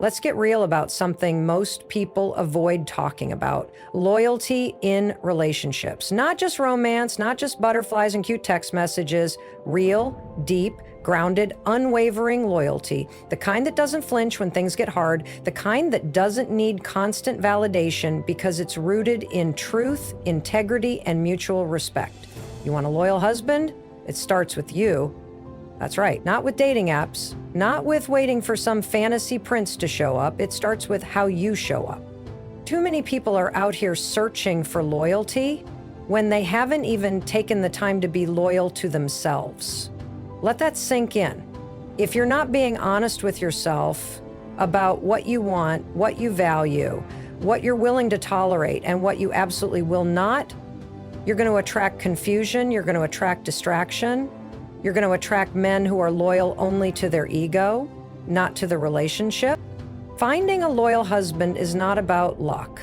Let's get real about something most people avoid talking about: loyalty in relationships. Not just romance, not just butterflies and cute text messages, real, deep, grounded, unwavering loyalty. The kind that doesn't flinch when things get hard, the kind that doesn't need constant validation because it's rooted in truth, integrity, and mutual respect. You want a loyal husband? It starts with you. That's right, not with dating apps, not with waiting for some fantasy prince to show up. It starts with how you show up. Too many people are out here searching for loyalty when they haven't even taken the time to be loyal to themselves. Let that sink in. If you're not being honest with yourself about what you want, what you value, what you're willing to tolerate, and what you absolutely will not, you're going to attract confusion, you're going to attract distraction. You're going to attract men who are loyal only to their ego, not to the relationship. Finding a loyal husband is not about luck.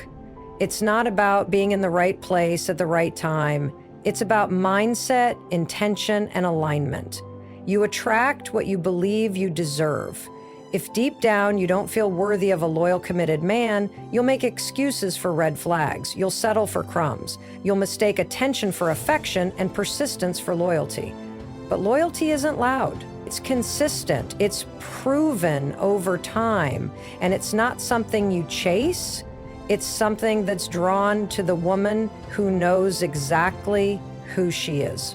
It's not about being in the right place at the right time. It's about mindset, intention, and alignment. You attract what you believe you deserve. If deep down you don't feel worthy of a loyal, committed man, you'll make excuses for red flags. You'll settle for crumbs. You'll mistake attention for affection and persistence for loyalty. But loyalty isn't loud. It's consistent. It's proven over time. And it's not something you chase. It's something that's drawn to the woman who knows exactly who she is.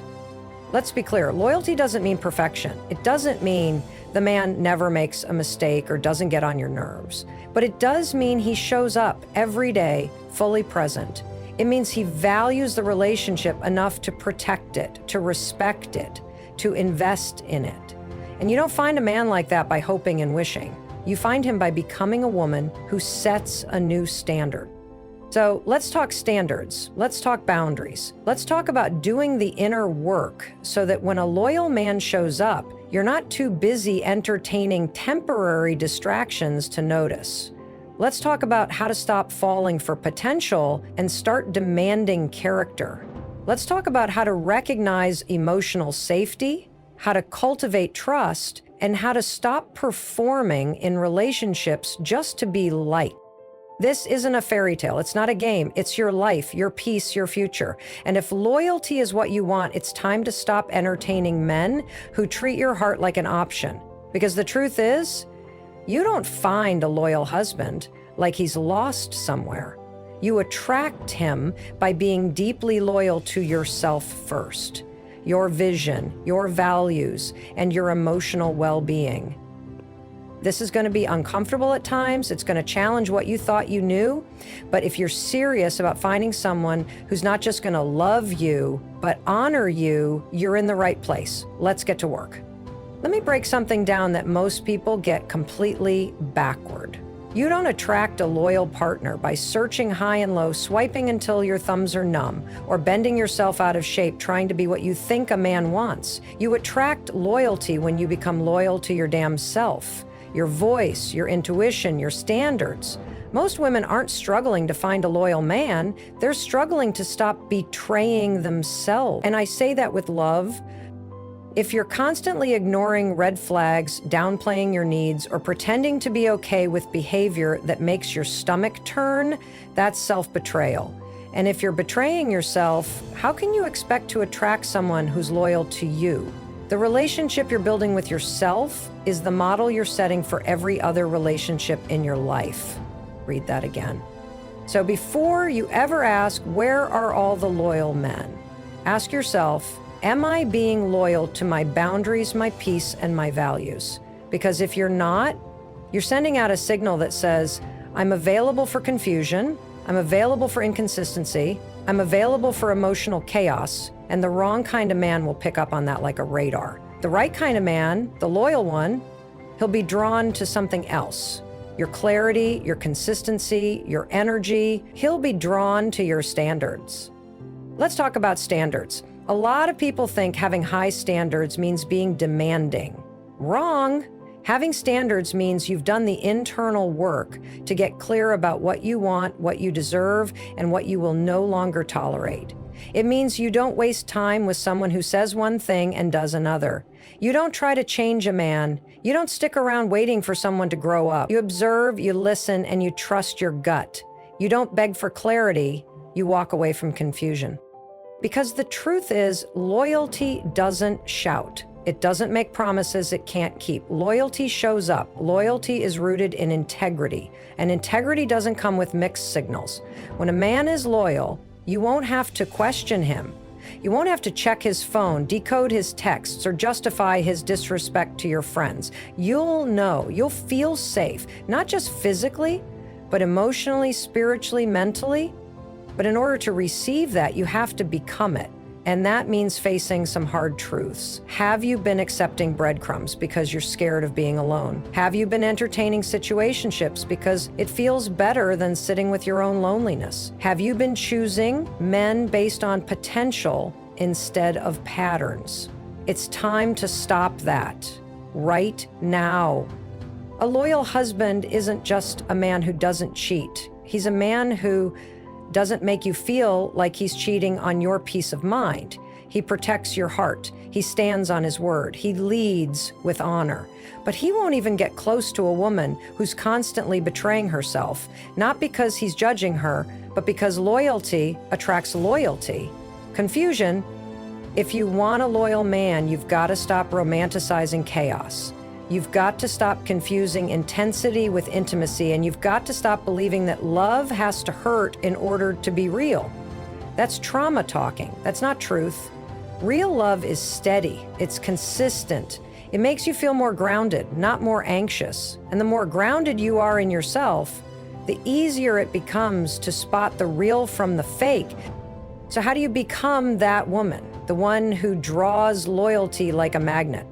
Let's be clear. Loyalty doesn't mean perfection. It doesn't mean the man never makes a mistake or doesn't get on your nerves. But it does mean he shows up every day, fully present. It means he values the relationship enough to protect it, to respect it, to invest in it. And you don't find a man like that by hoping and wishing. You find him by becoming a woman who sets a new standard. So let's talk standards. Let's talk boundaries. Let's talk about doing the inner work so that when a loyal man shows up, you're not too busy entertaining temporary distractions to notice. Let's talk about how to stop falling for potential and start demanding character. Let's talk about how to recognize emotional safety, how to cultivate trust, and how to stop performing in relationships just to be liked. This isn't a fairy tale. It's not a game. It's your life, your peace, your future. And if loyalty is what you want, it's time to stop entertaining men who treat your heart like an option. Because the truth is, you don't find a loyal husband like he's lost somewhere. You attract him by being deeply loyal to yourself first, your vision, your values, and your emotional well-being. This is going to be uncomfortable at times. It's going to challenge what you thought you knew. But if you're serious about finding someone who's not just going to love you, but honor you, you're in the right place. Let's get to work. Let me break something down that most people get completely backward. You don't attract a loyal partner by searching high and low, swiping until your thumbs are numb, or bending yourself out of shape trying to be what you think a man wants. You attract loyalty when you become loyal to your damn self, your voice, your intuition, your standards. Most women aren't struggling to find a loyal man. They're struggling to stop betraying themselves. And I say that with love. If you're constantly ignoring red flags, downplaying your needs, or pretending to be okay with behavior that makes your stomach turn, that's self-betrayal. And if you're betraying yourself, how can you expect to attract someone who's loyal to you? The relationship you're building with yourself is the model you're setting for every other relationship in your life. Read that again. So before you ever ask, where are all the loyal men? Ask yourself, am I being loyal to my boundaries, my peace, and my values? Because if you're not, you're sending out a signal that says, I'm available for confusion, I'm available for inconsistency, I'm available for emotional chaos, and the wrong kind of man will pick up on that like a radar. The right kind of man, the loyal one, he'll be drawn to something else. Your clarity, your consistency, your energy, he'll be drawn to your standards. Let's talk about standards. A lot of people think having high standards means being demanding. Wrong. Having standards means you've done the internal work to get clear about what you want, what you deserve, and what you will no longer tolerate. It means you don't waste time with someone who says one thing and does another. You don't try to change a man. You don't stick around waiting for someone to grow up. You observe, you listen, and you trust your gut. You don't beg for clarity, you walk away from confusion. Because the truth is, loyalty doesn't shout. It doesn't make promises it can't keep. Loyalty shows up. Loyalty is rooted in integrity, and integrity doesn't come with mixed signals. When a man is loyal, you won't have to question him. You won't have to check his phone, decode his texts, or justify his disrespect to your friends. You'll know, you'll feel safe, not just physically, but emotionally, spiritually, mentally. But in order to receive that, you have to become it. And that means facing some hard truths. Have you been accepting breadcrumbs because you're scared of being alone? Have you been entertaining situationships because it feels better than sitting with your own loneliness? Have you been choosing men based on potential instead of patterns? It's time to stop that right now. A loyal husband isn't just a man who doesn't cheat. He's a man who doesn't make you feel like he's cheating on your peace of mind. He protects your heart. He stands on his word. He leads with honor. But he won't even get close to a woman who's constantly betraying herself, not because he's judging her, but because loyalty attracts loyalty. Confusion: if you want a loyal man, you've got to stop romanticizing chaos. You've got to stop confusing intensity with intimacy, and you've got to stop believing that love has to hurt in order to be real. That's trauma talking. That's not truth. Real love is steady. It's consistent. It makes you feel more grounded, not more anxious. And the more grounded you are in yourself, the easier it becomes to spot the real from the fake. So how do you become that woman, the one who draws loyalty like a magnet?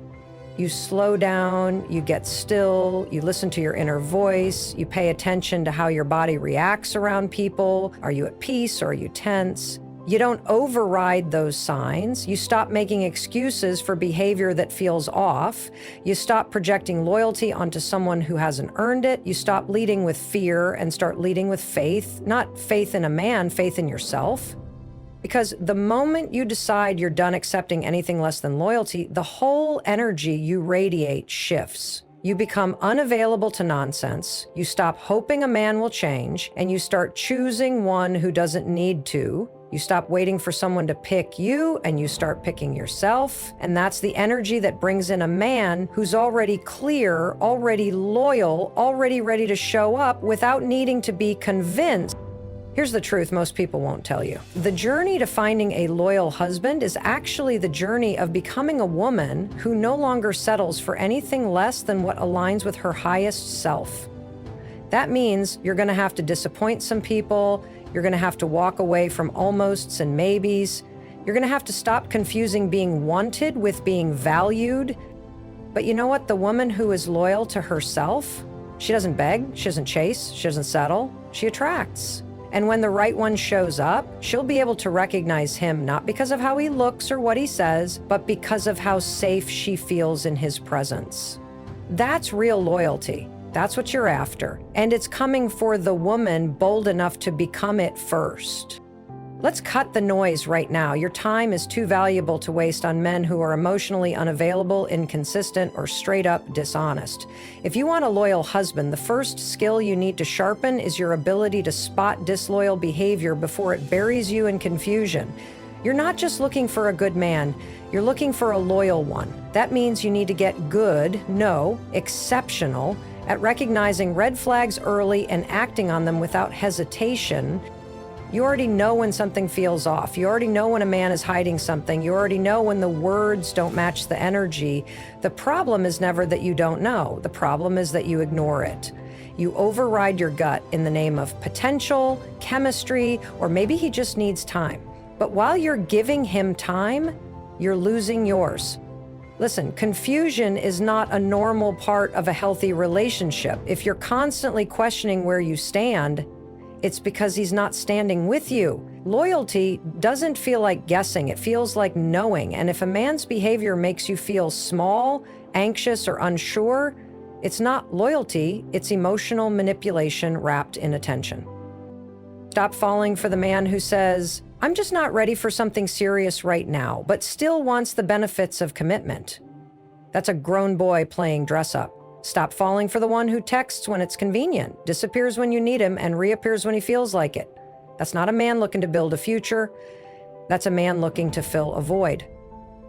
You slow down, you get still, you listen to your inner voice, you pay attention to how your body reacts around people. Are you at peace or are you tense? You don't override those signs. You stop making excuses for behavior that feels off. You stop projecting loyalty onto someone who hasn't earned it. You stop leading with fear and start leading with faith, not faith in a man, faith in yourself. Because the moment you decide you're done accepting anything less than loyalty, the whole energy you radiate shifts. You become unavailable to nonsense, you stop hoping a man will change, and you start choosing one who doesn't need to. You stop waiting for someone to pick you, and you start picking yourself. And that's the energy that brings in a man who's already clear, already loyal, already ready to show up without needing to be convinced. Here's the truth most people won't tell you. The journey to finding a loyal husband is actually the journey of becoming a woman who no longer settles for anything less than what aligns with her highest self. That means you're going to have to disappoint some people. You're going to have to walk away from almosts and maybes. You're going to have to stop confusing being wanted with being valued. But you know what? The woman who is loyal to herself, she doesn't beg, she doesn't chase, she doesn't settle, she attracts. And when the right one shows up, she'll be able to recognize him not because of how he looks or what he says, but because of how safe she feels in his presence. That's real loyalty. That's what you're after. And it's coming for the woman bold enough to become it first. Let's cut the noise right now. Your time is too valuable to waste on men who are emotionally unavailable, inconsistent, or straight up dishonest. If you want a loyal husband, the first skill you need to sharpen is your ability to spot disloyal behavior before it buries you in confusion. You're not just looking for a good man, you're looking for a loyal one. That means you need to get good, no, exceptional, at recognizing red flags early and acting on them without hesitation. You already know when something feels off. You already know when a man is hiding something. You already know when the words don't match the energy. The problem is never that you don't know. The problem is that you ignore it. You override your gut in the name of potential, chemistry, or maybe he just needs time. But while you're giving him time, you're losing yours. Listen, confusion is not a normal part of a healthy relationship. If you're constantly questioning where you stand, it's because he's not standing with you. Loyalty doesn't feel like guessing, it feels like knowing. And if a man's behavior makes you feel small, anxious, or unsure, it's not loyalty, it's emotional manipulation wrapped in attention. Stop falling for the man who says, "I'm just not ready for something serious right now," but still wants the benefits of commitment. That's a grown boy playing dress up. Stop falling for the one who texts when it's convenient, disappears when you need him, and reappears when he feels like it. That's not a man looking to build a future. That's a man looking to fill a void.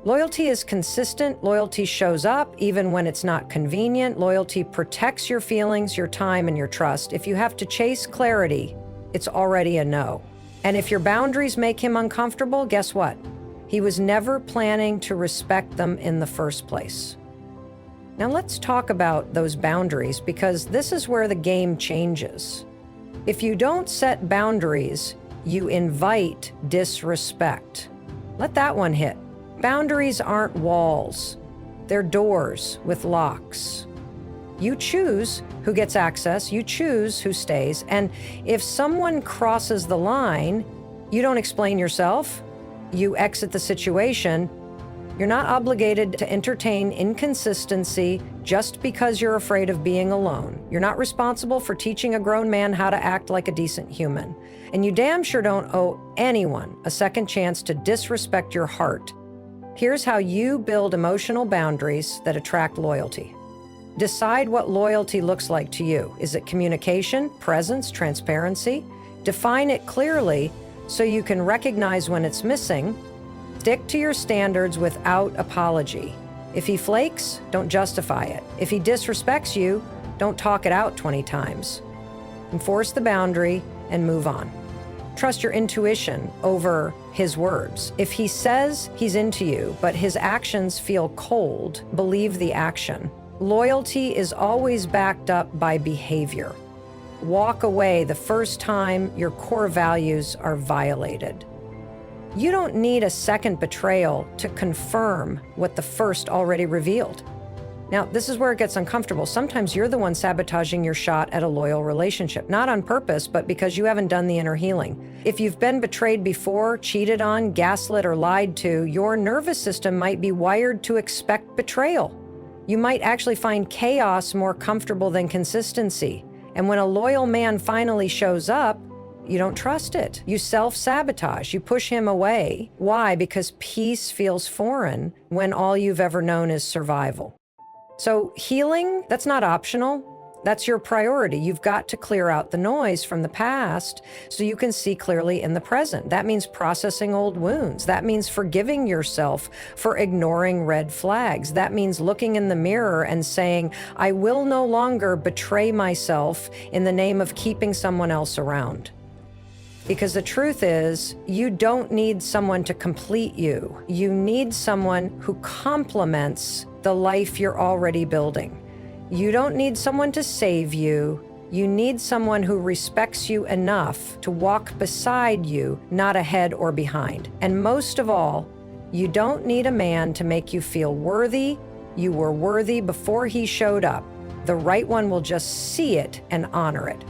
Loyalty is consistent. Loyalty shows up even when it's not convenient. Loyalty protects your feelings, your time, and your trust. If you have to chase clarity, it's already a no. And if your boundaries make him uncomfortable, guess what? He was never planning to respect them in the first place. Now let's talk about those boundaries, because this is where the game changes. If you don't set boundaries, you invite disrespect. Let that one hit. Boundaries aren't walls. They're doors with locks. You choose who gets access, you choose who stays, and if someone crosses the line, you don't explain yourself, you exit the situation. You're not obligated to entertain inconsistency just because you're afraid of being alone. You're not responsible for teaching a grown man how to act like a decent human. And you damn sure don't owe anyone a second chance to disrespect your heart. Here's how you build emotional boundaries that attract loyalty. Decide what loyalty looks like to you. Is it communication, presence, transparency? Define it clearly so you can recognize when it's missing. Stick to your standards without apology. If he flakes, don't justify it. If he disrespects you, don't talk it out 20 times. Enforce the boundary and move on. Trust your intuition over his words. If he says he's into you, but his actions feel cold, believe the action. Loyalty is always backed up by behavior. Walk away the first time your core values are violated. You don't need a second betrayal to confirm what the first already revealed. Now, this is where it gets uncomfortable. Sometimes you're the one sabotaging your shot at a loyal relationship, not on purpose, but because you haven't done the inner healing. If you've been betrayed before, cheated on, gaslit, or lied to, your nervous system might be wired to expect betrayal. You might actually find chaos more comfortable than consistency. And when a loyal man finally shows up, you don't trust it. You self-sabotage. You push him away. Why? Because peace feels foreign when all you've ever known is survival. So healing, that's not optional. That's your priority. You've got to clear out the noise from the past so you can see clearly in the present. That means processing old wounds. That means forgiving yourself for ignoring red flags. That means looking in the mirror and saying, I will no longer betray myself in the name of keeping someone else around. Because the truth is, you don't need someone to complete you. You need someone who complements the life you're already building. You don't need someone to save you. You need someone who respects you enough to walk beside you, not ahead or behind. And most of all, you don't need a man to make you feel worthy. You were worthy before he showed up. The right one will just see it and honor it.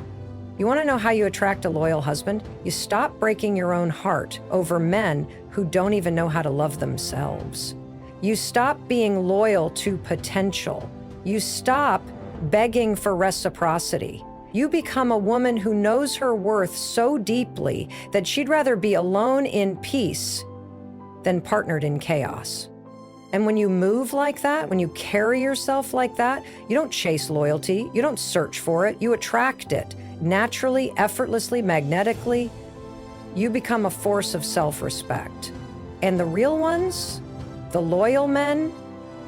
You want to know how you attract a loyal husband? You stop breaking your own heart over men who don't even know how to love themselves. You stop being loyal to potential. You stop begging for reciprocity. You become a woman who knows her worth so deeply that she'd rather be alone in peace than partnered in chaos. And when you move like that, when you carry yourself like that, you don't chase loyalty. You don't search for it. You attract it. Naturally, effortlessly, magnetically, you become a force of self-respect. And the real ones, the loyal men,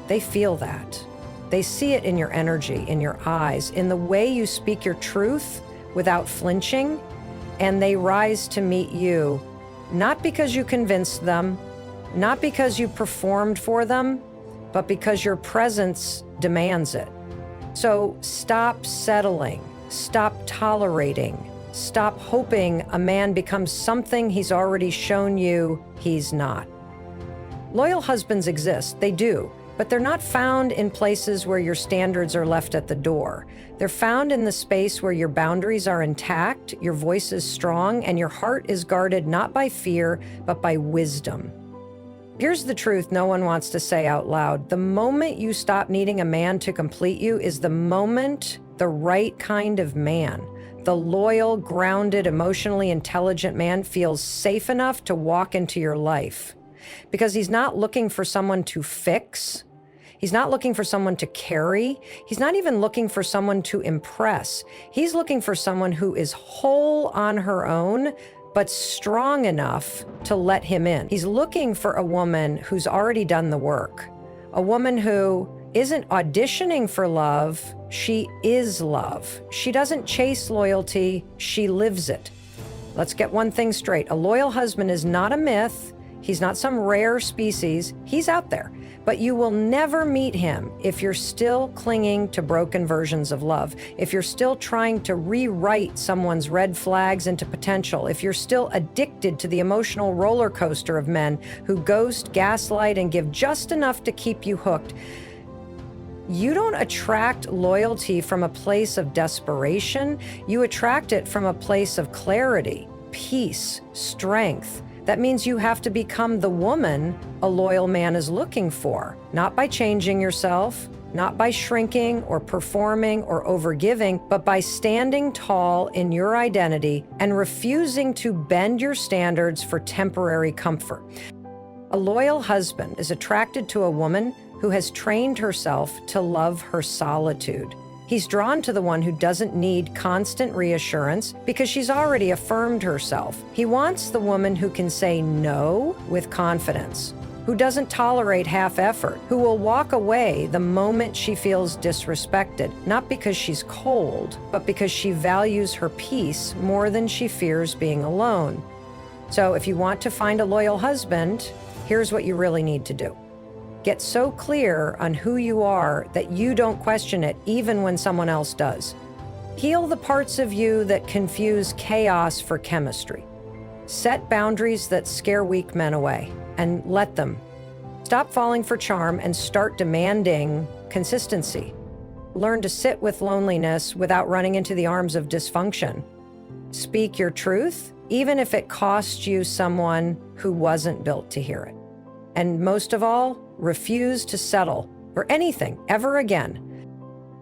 they feel that. They see it in your energy, in your eyes, in the way you speak your truth without flinching, and they rise to meet you, not because you convinced them, not because you performed for them, but because your presence demands it. So stop settling. Stop tolerating. Stop hoping a man becomes something he's already shown you he's not. Loyal husbands exist, they do, but they're not found in places where your standards are left at the door. They're found in the space where your boundaries are intact, your voice is strong, and your heart is guarded not by fear, but by wisdom. Here's the truth no one wants to say out loud. The moment you stop needing a man to complete you is the moment the right kind of man, the loyal, grounded, emotionally intelligent man feels safe enough to walk into your life. Because he's not looking for someone to fix. He's not looking for someone to carry. He's not even looking for someone to impress. He's looking for someone who is whole on her own, but strong enough to let him in. He's looking for a woman who's already done the work, a woman who isn't auditioning for love, she is love. She doesn't chase loyalty, she lives it. Let's get one thing straight. A loyal husband is not a myth. He's not some rare species. He's out there. But you will never meet him if you're still clinging to broken versions of love, if you're still trying to rewrite someone's red flags into potential, if you're still addicted to the emotional roller coaster of men who ghost, gaslight, and give just enough to keep you hooked. You don't attract loyalty from a place of desperation. You attract it from a place of clarity, peace, strength. That means you have to become the woman a loyal man is looking for, not by changing yourself, not by shrinking or performing or overgiving, but by standing tall in your identity and refusing to bend your standards for temporary comfort. A loyal husband is attracted to a woman who has trained herself to love her solitude. He's drawn to the one who doesn't need constant reassurance because she's already affirmed herself. He wants the woman who can say no with confidence, who doesn't tolerate half effort, who will walk away the moment she feels disrespected, not because she's cold, but because she values her peace more than she fears being alone. So if you want to find a loyal husband, here's what you really need to do. Get so clear on who you are that you don't question it even when someone else does. Heal the parts of you that confuse chaos for chemistry. Set boundaries that scare weak men away and let them. Stop falling for charm and start demanding consistency. Learn to sit with loneliness without running into the arms of dysfunction. Speak your truth, even if it costs you someone who wasn't built to hear it. And most of all, refuse to settle for anything ever again.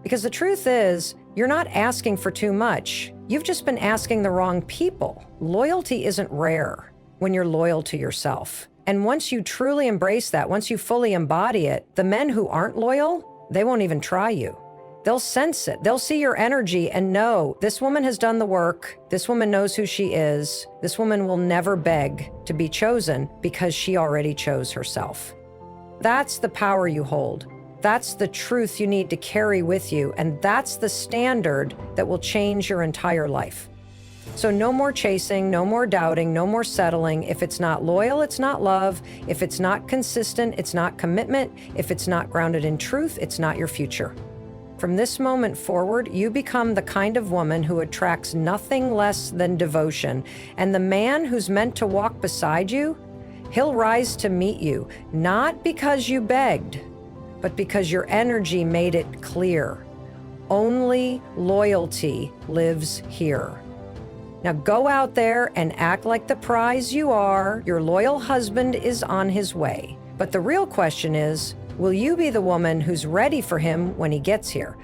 Because the truth is, you're not asking for too much. You've just been asking the wrong people. Loyalty isn't rare when you're loyal to yourself. And once you truly embrace that, once you fully embody it, the men who aren't loyal, they won't even try you. They'll sense it. They'll see your energy and know this woman has done the work. This woman knows who she is. This woman will never beg to be chosen because she already chose herself. That's the power you hold. That's the truth you need to carry with you. And that's the standard that will change your entire life. So no more chasing, no more doubting, no more settling. If it's not loyal, it's not love. If it's not consistent, it's not commitment. If it's not grounded in truth, it's not your future. From this moment forward, you become the kind of woman who attracts nothing less than devotion. And the man who's meant to walk beside you, he'll rise to meet you, not because you begged, but because your energy made it clear. Only loyalty lives here. Now go out there and act like the prize you are. Your loyal husband is on his way. But the real question is, will you be the woman who's ready for him when he gets here?